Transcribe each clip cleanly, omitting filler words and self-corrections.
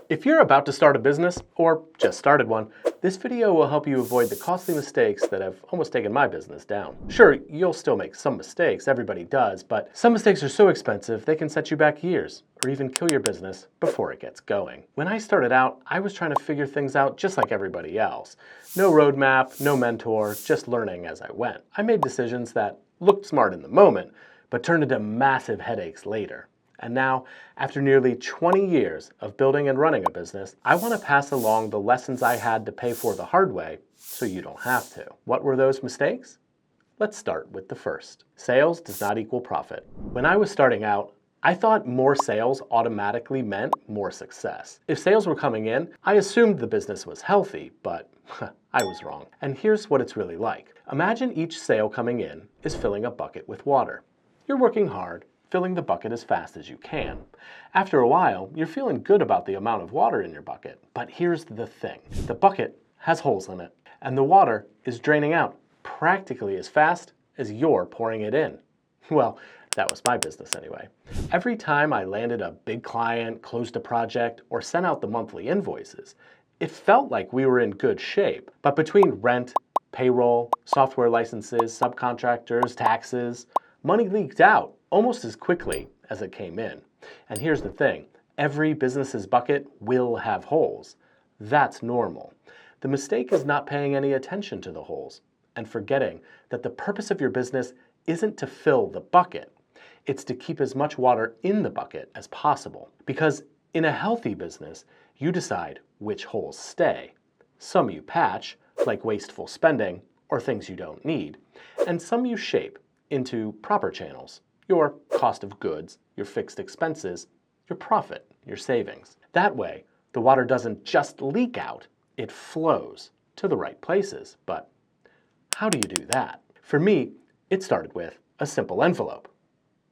If you're about to start a business, or just started one, this video will help you avoid the costly mistakes that have almost taken my business down. Sure, you'll still make some mistakes, everybody does, but some mistakes are so expensive they can set you back years, or even kill your business before it gets going. When I started out, I was trying to figure things out just like everybody else. No roadmap, no mentor, just learning as I went. I made decisions that looked smart in the moment, but turned into massive headaches later. And now, after nearly 20 years of building and running a business, I want to pass along the lessons I had to pay for the hard way so you don't have to. What were those mistakes? Let's start with the first. Sales does not equal profit. When I was starting out, I thought more sales automatically meant more success. If sales were coming in, I assumed the business was healthy, but I was wrong. And here's what it's really like. Imagine each sale coming in is filling a bucket with water. You're working hard, filling the bucket as fast as you can. After a while, you're feeling good about the amount of water in your bucket. But here's the thing. The bucket has holes in it, and the water is draining out practically as fast as you're pouring it in. Well, that was my business anyway. Every time I landed a big client, closed a project, or sent out the monthly invoices, it felt like we were in good shape. But between rent, payroll, software licenses, subcontractors, taxes, money leaked out almost as quickly as it came in. And here's the thing, every business's bucket will have holes. That's normal. The mistake is not paying any attention to the holes and forgetting that the purpose of your business isn't to fill the bucket. It's to keep as much water in the bucket as possible. Because in a healthy business, you decide which holes stay. Some you patch, like wasteful spending or things you don't need, and some you shape into proper channels. Your cost of goods, your fixed expenses, your profit, your savings. That way, the water doesn't just leak out, it flows to the right places. But how do you do that? For me, it started with a simple envelope.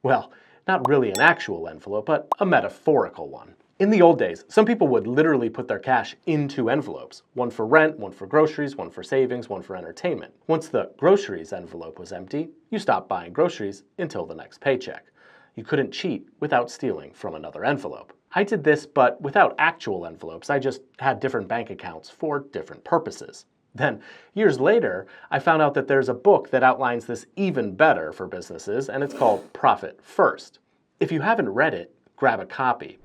Well, not really an actual envelope, but a metaphorical one. In the old days, some people would literally put their cash into envelopes. One for rent, one for groceries, one for savings, one for entertainment. Once the groceries envelope was empty, you stopped buying groceries until the next paycheck. You couldn't cheat without stealing from another envelope. I did this, but without actual envelopes. I just had different bank accounts for different purposes. Then, years later, I found out that there's a book that outlines this even better for businesses, and it's called Profit First. If you haven't read it, grab a copy.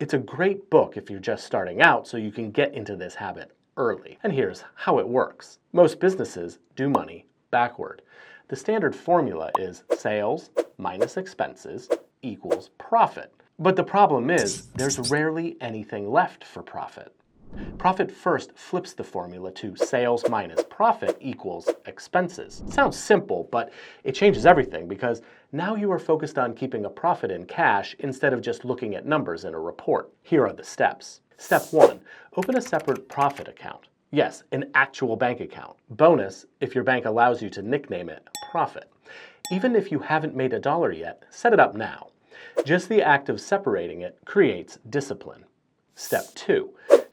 It's a great book if you're just starting out so you can get into this habit early. And here's how it works. Most businesses do money backward. The standard formula is sales minus expenses equals profit. But the problem is there's rarely anything left for profit. Profit First flips the formula to sales minus profit equals expenses. It sounds simple, but it changes everything because now you are focused on keeping a profit in cash instead of just looking at numbers in a report. Here are the steps. Step 1, open a separate profit account. Yes, an actual bank account. Bonus if your bank allows you to nickname it profit. Even if you haven't made a dollar yet, set it up now. Just the act of separating it creates discipline. Step 2.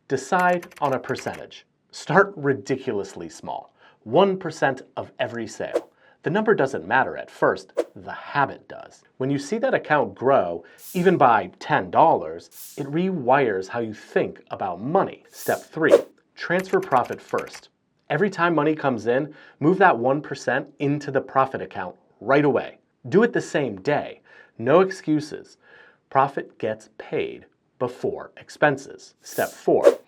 Decide on a percentage. Start ridiculously small, 1% of every sale. The number doesn't matter at first, the habit does. When you see that account grow, even by $10, it rewires how you think about money. Step 3, transfer profit first. Every time money comes in, move that 1% into the profit account right away. Do it the same day. No excuses. Profit gets paid before expenses. Step 4,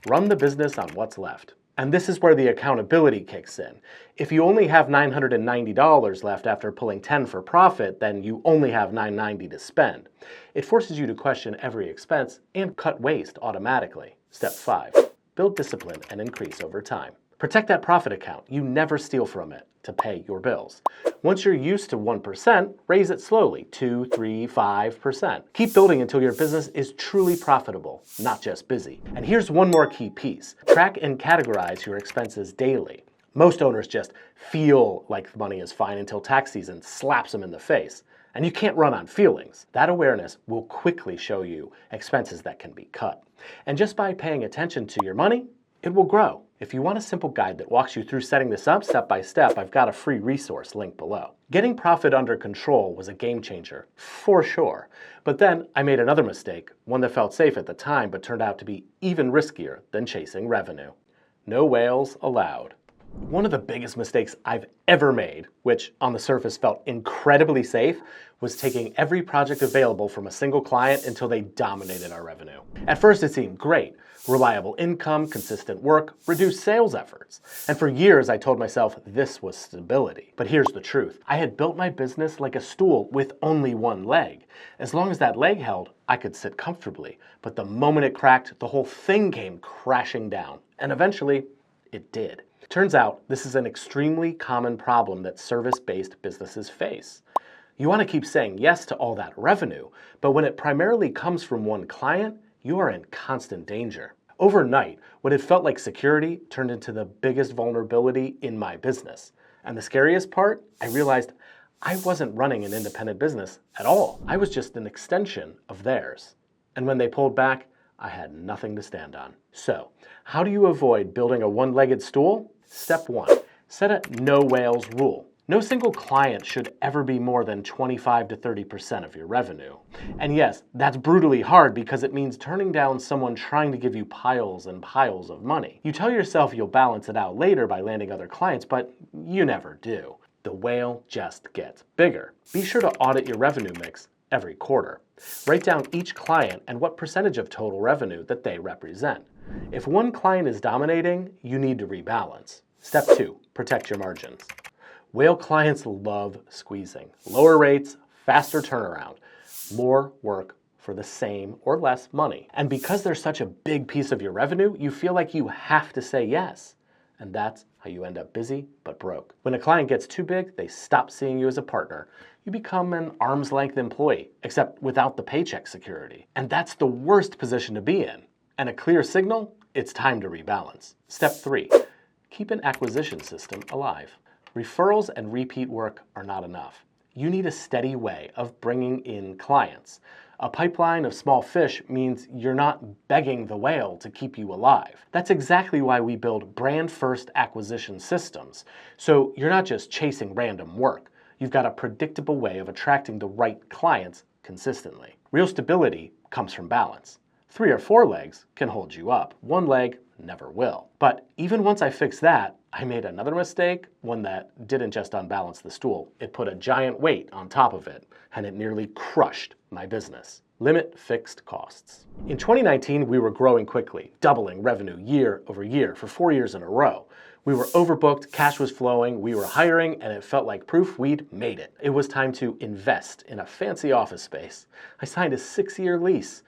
run the business on what's left. And this is where the accountability kicks in. If you only have $990 left after pulling 10 for profit, then you only have $990 to spend. It forces you to question every expense and cut waste automatically. Step 5, build discipline and increase over time. Protect that profit account. You never steal from it to pay your bills. Once you're used to 1%, raise it slowly, 2, 3, 5%. Keep building until your business is truly profitable, not just busy. And here's one more key piece. Track and categorize your expenses daily. Most owners just feel like the money is fine until tax season slaps them in the face. And you can't run on feelings. That awareness will quickly show you expenses that can be cut. And just by paying attention to your money, it will grow. If you want a simple guide that walks you through setting this up step by step, I've got a free resource linked below. Getting profit under control was a game changer, for sure. But then I made another mistake, one that felt safe at the time but turned out to be even riskier than chasing revenue. No whales allowed. One of the biggest mistakes I've ever made, which on the surface felt incredibly safe, was taking every project available from a single client until they dominated our revenue. At first it seemed great. Reliable income, consistent work, reduced sales efforts. And for years I told myself this was stability. But here's the truth. I had built my business like a stool with only one leg. As long as that leg held, I could sit comfortably. But the moment it cracked, the whole thing came crashing down. And eventually, it did. Turns out, this is an extremely common problem that service-based businesses face. You want to keep saying yes to all that revenue, but when it primarily comes from one client, you are in constant danger. Overnight, what had felt like security turned into the biggest vulnerability in my business. And the scariest part, I realized I wasn't running an independent business at all. I was just an extension of theirs. And when they pulled back, I had nothing to stand on. So, how do you avoid building a one-legged stool? Step 1, set a no whales rule. No single client should ever be more than 25 to 30% of your revenue. And yes, that's brutally hard because it means turning down someone trying to give you piles and piles of money. You tell yourself you'll balance it out later by landing other clients, but you never do. The whale just gets bigger. Be sure to audit your revenue mix every quarter. Write down each client and what percentage of total revenue that they represent. If one client is dominating, you need to rebalance. Step 2, protect your margins. Whale clients love squeezing. Lower rates, faster turnaround, more work for the same or less money. And because they're such a big piece of your revenue, you feel like you have to say yes. And that's how you end up busy but broke. When a client gets too big, they stop seeing you as a partner. You become an arm's length employee, except without the paycheck security. And that's the worst position to be in. And a clear signal, it's time to rebalance. Step 3, keep an acquisition system alive. Referrals and repeat work are not enough. You need a steady way of bringing in clients. A pipeline of small fish means you're not begging the whale to keep you alive. That's exactly why we build brand-first acquisition systems. So you're not just chasing random work. You've got a predictable way of attracting the right clients consistently. Real stability comes from balance. 3 or 4 legs can hold you up. 1 leg never will. But even once I fixed that, I made another mistake, one that didn't just unbalance the stool. It put a giant weight on top of it, and it nearly crushed my business. Limit fixed costs. In 2019, we were growing quickly, doubling revenue year over year for 4 years in a row. We were overbooked, cash was flowing, we were hiring, and it felt like proof we'd made it. It was time to invest in a fancy office space. I signed a 6-year lease.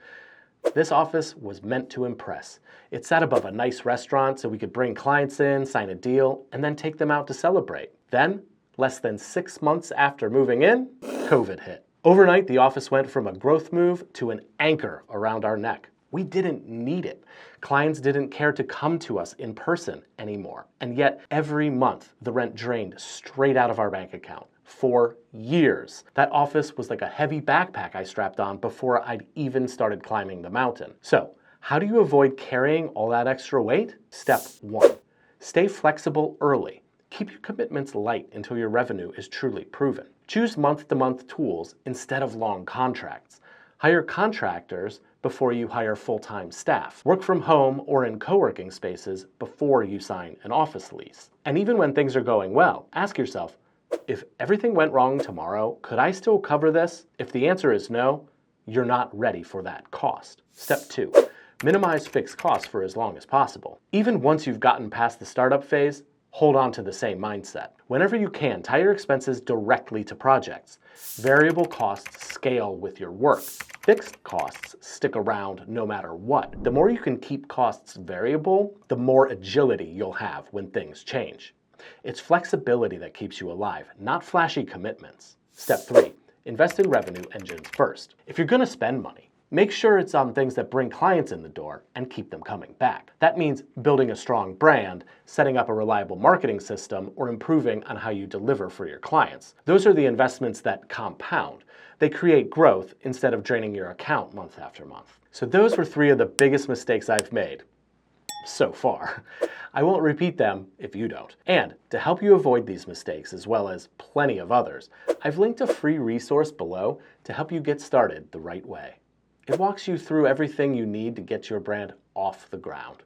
This office was meant to impress. It sat above a nice restaurant so we could bring clients in, sign a deal, and then take them out to celebrate. Then, less than 6 months after moving in, COVID hit. Overnight, the office went from a growth move to an anchor around our neck. We didn't need it. Clients didn't care to come to us in person anymore. And yet, every month, the rent drained straight out of our bank account. For years. That office was like a heavy backpack I strapped on before I'd even started climbing the mountain. So, how do you avoid carrying all that extra weight? Step 1, stay flexible early. Keep your commitments light until your revenue is truly proven. Choose month-to-month tools instead of long contracts. Hire contractors before you hire full-time staff. Work from home or in co-working spaces before you sign an office lease. And even when things are going well, ask yourself, if everything went wrong tomorrow, could I still cover this? If the answer is no, you're not ready for that cost. Step 2, minimize fixed costs for as long as possible. Even once you've gotten past the startup phase, hold on to the same mindset. Whenever you can, tie your expenses directly to projects. Variable costs scale with your work. Fixed costs stick around no matter what. The more you can keep costs variable, the more agility you'll have when things change. It's flexibility that keeps you alive, not flashy commitments. Step 3, invest in revenue engines first. If you're going to spend money, make sure it's on things that bring clients in the door and keep them coming back. That means building a strong brand, setting up a reliable marketing system, or improving on how you deliver for your clients. Those are the investments that compound. They create growth instead of draining your account month after month. So those were 3 of the biggest mistakes I've made. so far. I won't repeat them if you don't. And to help you avoid these mistakes, as well as plenty of others, I've linked a free resource below to help you get started the right way. It walks you through everything you need to get your brand off the ground.